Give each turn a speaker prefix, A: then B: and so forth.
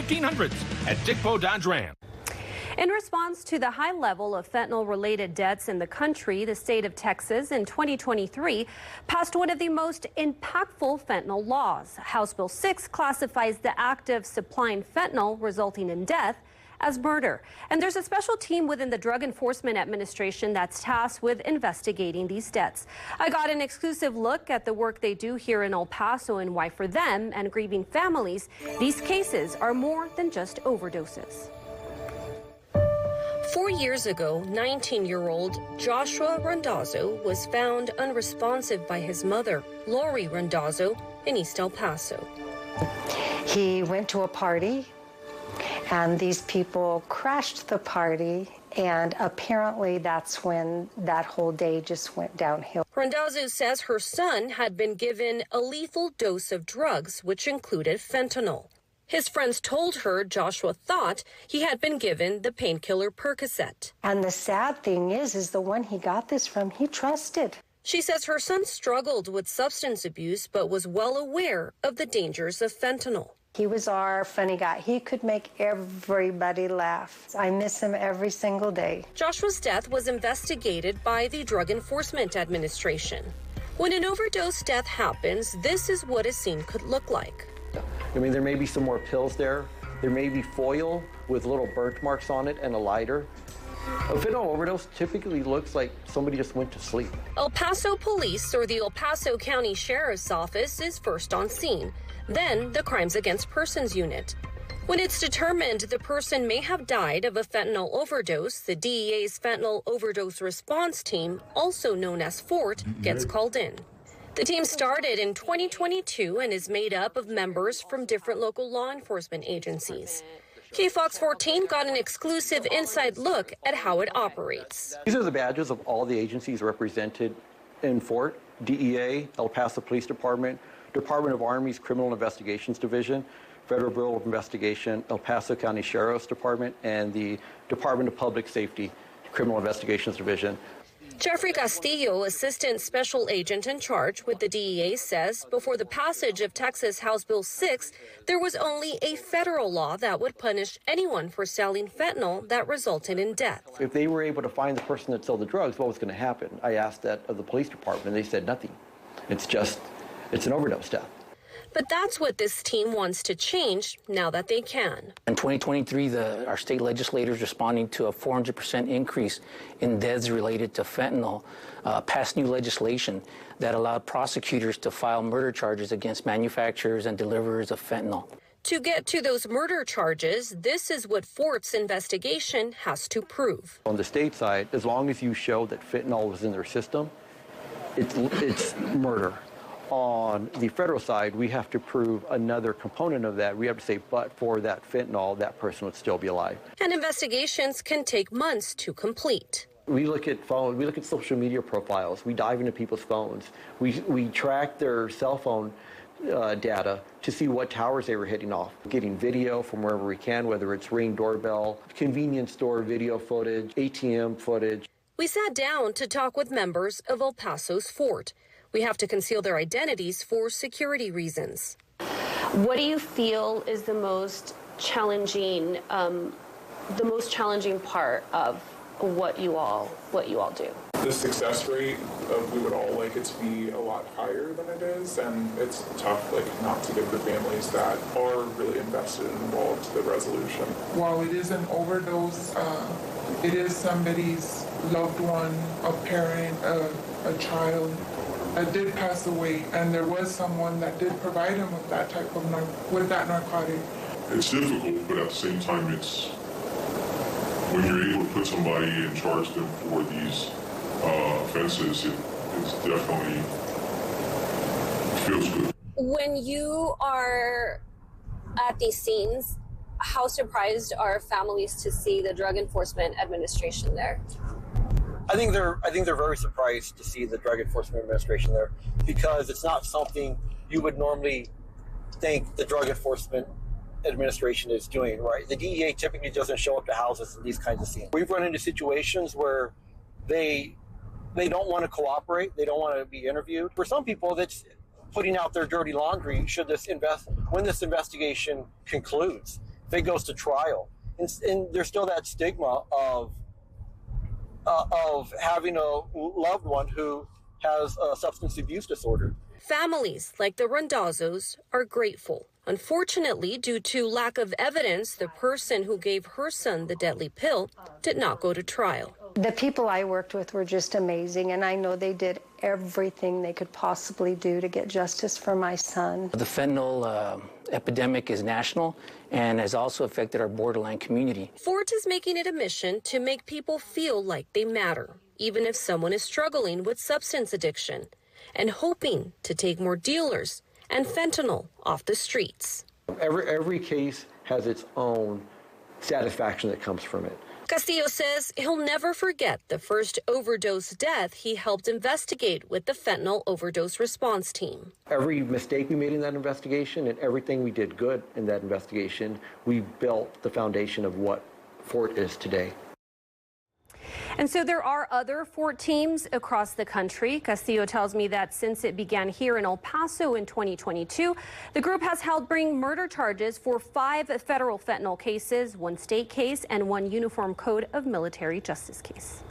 A: 1500s at Dicpo Dodge Ram.
B: In response to the high level of fentanyl-related deaths in the country, the state of Texas in 2023 passed one of the most impactful fentanyl laws. House Bill 6 classifies the act of supplying fentanyl resulting in death as murder. And there's a special team within the Drug Enforcement Administration that's tasked with investigating these deaths. I got an exclusive look at the work they do here in El Paso and why for them and grieving families, these cases are more than just overdoses. 4 years ago, 19-year-old Joshua Randazzo was found unresponsive by his mother, Lori Randazzo, in East El Paso.
C: He went to a party, and these people crashed the party, and apparently that's when that whole day just went downhill.
B: Randazzo says her son had been given a lethal dose of drugs, which included fentanyl. His friends told her Joshua thought he had been given the painkiller Percocet.
C: And the sad thing is the one he got this from, he trusted.
B: She says her son struggled with substance abuse, but was well aware of the dangers of fentanyl.
C: He was our funny guy. He could make everybody laugh. I miss him every single day.
B: Joshua's death was investigated by the Drug Enforcement Administration. When an overdose death happens, this is what a scene could look like.
D: I mean, there may be some more pills there. There may be foil with little burnt marks on it and a lighter. A fentanyl overdose typically looks like somebody just went to sleep.
B: El Paso Police, or the El Paso County Sheriff's Office, is first on scene. Then the Crimes Against Persons Unit. When it's determined the person may have died of a fentanyl overdose, the DEA's Fentanyl Overdose Response Team, also known as FORT, gets called in. The team started in 2022 and is made up of members from different local law enforcement agencies. KFOX 14 got an exclusive inside look at how it operates.
D: These are the badges of all the agencies represented in FORT: DEA, El Paso Police Department, Department of Army's Criminal Investigations Division, Federal Bureau of Investigation, El Paso County Sheriff's Department, and the Department of Public Safety Criminal Investigations Division.
B: Jeffery Castillo, Assistant Special Agent in charge with the DEA, says before the passage of Texas House Bill 6, there was only a federal law that would punish anyone for selling fentanyl that resulted in death.
D: If they were able to find the person that sold the drugs, what was going to happen? I asked that of the police department, and they said nothing. It's an overdose death.
B: But that's what this team wants to change now that they can.
E: In 2023, our state legislators, responding to a 400% increase in deaths related to fentanyl, passed new legislation that allowed prosecutors to file murder charges against manufacturers and deliverers of fentanyl.
B: To get to those murder charges, this is what FORT's investigation has to prove.
D: On the state side, as long as you show that fentanyl was in their system, it's murder. On the federal side, we have to prove another component of that. We have to say, but for that fentanyl, that person would still be alive.
B: And investigations can take months to complete.
D: We look at phones, we look at social media profiles, we dive into people's phones, we track their cell phone data to see what towers they were hitting off. Getting video from wherever we can, whether it's Ring doorbell, convenience store video footage, ATM footage.
B: We sat down to talk with members of El Paso's FORT. We have to conceal their identities for security reasons. What do you feel is the most challenging part of what you all do?
F: The success rate, we would all like it to be a lot higher than it is, and it's tough, not to give the families that are really invested and involved the resolution.
G: While it is an overdose, it is somebody's loved one, a parent, a child that did pass away, and there was someone that did provide him with that type of that narcotic.
H: It's difficult, but at the same time, it's when you're able to put somebody and charge them for these offenses, it's definitely feels good.
B: When you are at these scenes, how surprised are families to see the Drug Enforcement Administration there?
D: I think they're very surprised to see the Drug Enforcement Administration there, because it's not something you would normally think the Drug Enforcement Administration is doing, right? The DEA typically doesn't show up to houses in these kinds of scenes. We've run into situations where they don't want to cooperate, they don't want to be interviewed. For some people, that's putting out their dirty laundry when this investigation concludes. if it goes to trial. And there's still that stigma of having a loved one who has a substance abuse disorder.
B: Families like the Randazzo's are grateful. Unfortunately, due to lack of evidence, the person who gave her son the deadly pill did not go to trial.
C: The people I worked with were just amazing, and I know they did everything they could possibly do to get justice for my son.
E: The fentanyl epidemic is national and has also affected our borderline community.
B: Fort is making it a mission to make people feel like they matter, even if someone is struggling with substance addiction, and hoping to take more dealers and fentanyl off the streets.
I: Every case has its own satisfaction that comes from it.
B: Castillo says he'll never forget the first overdose death he helped investigate with the fentanyl overdose response team.
I: Every mistake we made in that investigation and everything we did good in that investigation, we built the foundation of what Fort is today.
B: And so there are other Fort teams across the country. Castillo tells me that since it began here in El Paso in 2022, the group has helped bring murder charges for 5 federal fentanyl cases, 1 state case, and 1 Uniform Code of Military Justice case.